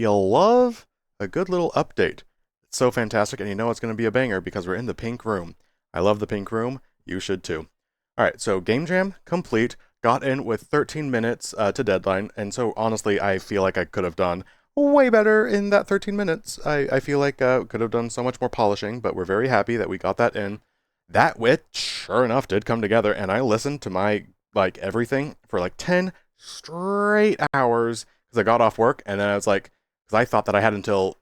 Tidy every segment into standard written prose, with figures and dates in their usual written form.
You'll love a good little update. It's so fantastic, and you know it's going to be a banger because we're in the pink room. I love the pink room. You should too. All right, so game jam complete. Got in with 13 minutes to deadline, and so honestly, I feel like I could have done way better in that 13 minutes. I feel like could have done so much more polishing, but we're very happy that we got that in. That wit, sure enough, did come together, and I listened to my like everything for like 10 straight hours because I got off work, and then I was like, because I thought that I had until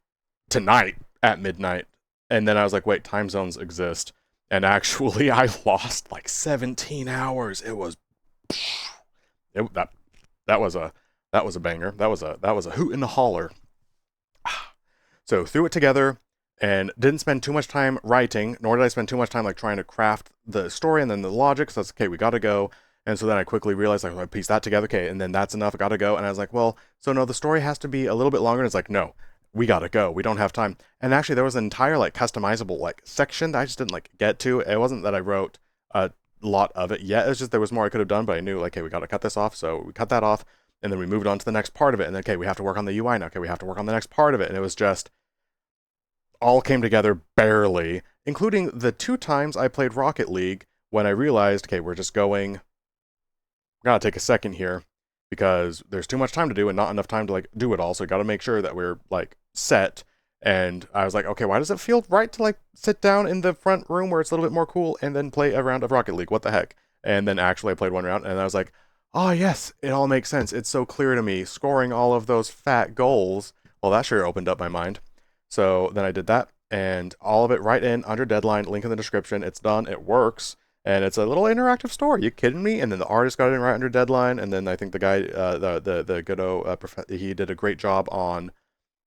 tonight at midnight, and then I was like, wait, time zones exist, and actually I lost like 17 hours. It was it, that that was a banger. That was a hoot and a holler. So threw it together and didn't spend too much time writing, nor did I spend too much time like trying to craft the story and then the logic. So that's okay, we gotta go. And so then I quickly realized like, I piece that together, okay, and then that's enough, I gotta go. And I was like, well, so no, the story has to be a little bit longer. And it's like, no, we gotta go. We don't have time. And actually there was an entire like customizable like section that I just didn't like get to. It wasn't that I wrote a lot of it yet. It's just there was more I could have done, but I knew like, hey, we gotta cut this off. So we cut that off. And then we moved on to the next part of it. And then, okay, we have to work on the UI now. Okay, we have to work on the next part of it. And it was just all came together barely, including the 2 times I played Rocket League when I realized, okay, we're just going, gotta take a second here because there's too much time to do and not enough time to like do it all. So we gotta make sure that we're like set. And I was like, okay, why does it feel right to like sit down in the front room where it's a little bit more cool and then play a round of Rocket League? What the heck? And then actually I played one round and I was like, oh yes, it all makes sense. It's so clear to me. Scoring all of those fat goals. Well, that sure opened up my mind. So then I did that and all of it right in under deadline, link in the description. It's done, it works, and it's a little interactive story. You kidding me? And then the artist got it in right under deadline, and then I think the guy, the good he did a great job on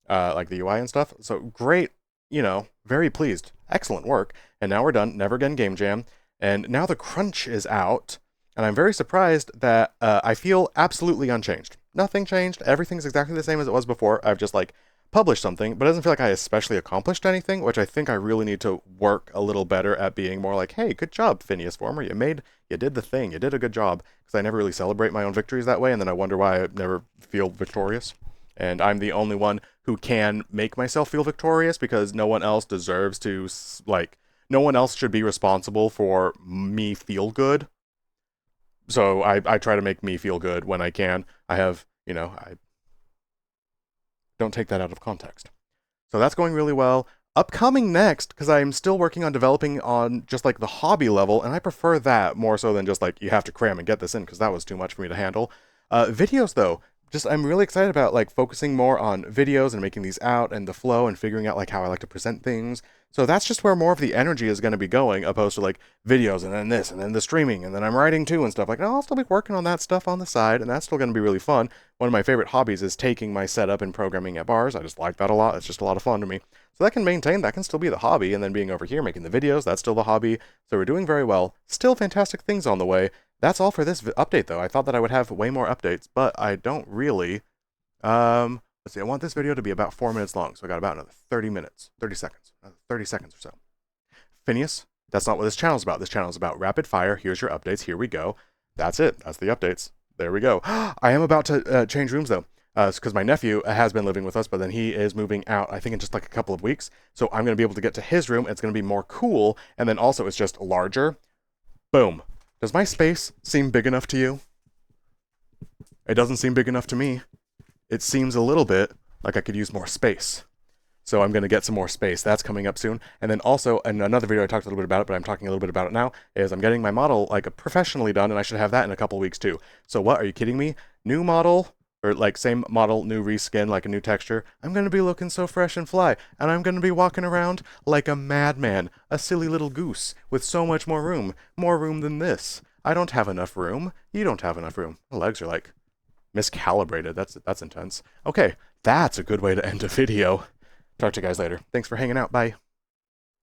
like the UI and stuff. So great, very pleased. Excellent work. And now we're done. Never Again Game Jam. And now the crunch is out, and I'm very surprised that I feel absolutely unchanged. Nothing changed. Everything's exactly the same as it was before. I've just like published something, but it doesn't feel like I especially accomplished anything, which I think I really need to work a little better at being more like, hey, good job, Finneas Former. You did the thing. You did a good job. Because I never really celebrate my own victories that way, and then I wonder why I never feel victorious. And I'm the only one who can make myself feel victorious because no one else deserves to, like, no one else should be responsible for me feel good. So I try to make me feel good when I can. I have, I don't take that out of context. So that's going really well. Upcoming next, because I'm still working on developing on just like the hobby level, and I prefer that more so than just like you have to cram and get this in because that was too much for me to handle. Videos though, just I'm really excited about like focusing more on videos and making these out and the flow and figuring out like how I like to present things. So that's just where more of the energy is going to be going, opposed to like videos and then this and then the streaming and then I'm writing too and stuff. Like, no, I'll still be working on that stuff on the side, and that's still going to be really fun. One of my favorite hobbies is taking my setup and programming at bars. I just like that a lot. It's just a lot of fun to me. So that can maintain, that can still be the hobby, and then being over here making the videos, that's still the hobby. So we're doing very well. Still fantastic things on the way. That's all for this update though. I thought that I would have way more updates, but I don't really. Let's see, I want this video to be about 4 minutes long, so I got about another 30 minutes, 30 seconds, 30 seconds or so. Phineas, that's not what this channel is about. This channel is about rapid fire. Here's your updates. Here we go. That's it. That's the updates. There we go. I am about to change rooms though, because my nephew has been living with us, but then he is moving out, I think in just like a couple of weeks. So I'm going to be able to get to his room. It's going to be more cool. And then also it's just larger. Boom. Does my space seem big enough to you? It doesn't seem big enough to me. It seems a little bit like I could use more space. So I'm going to get some more space. That's coming up soon. And then also, in another video I talked a little bit about it, but I'm talking a little bit about it now, is I'm getting my model like professionally done, and I should have that in a couple weeks too. So what, are you kidding me? New model, or like same model, new reskin, like a new texture. I'm going to be looking so fresh and fly, and I'm going to be walking around like a madman, a silly little goose, with so much more room than this. I don't have enough room. You don't have enough room. My legs are like miscalibrated. That's intense. Okay, that's a good way to end a video. Talk to you guys later. Thanks for hanging out. Bye.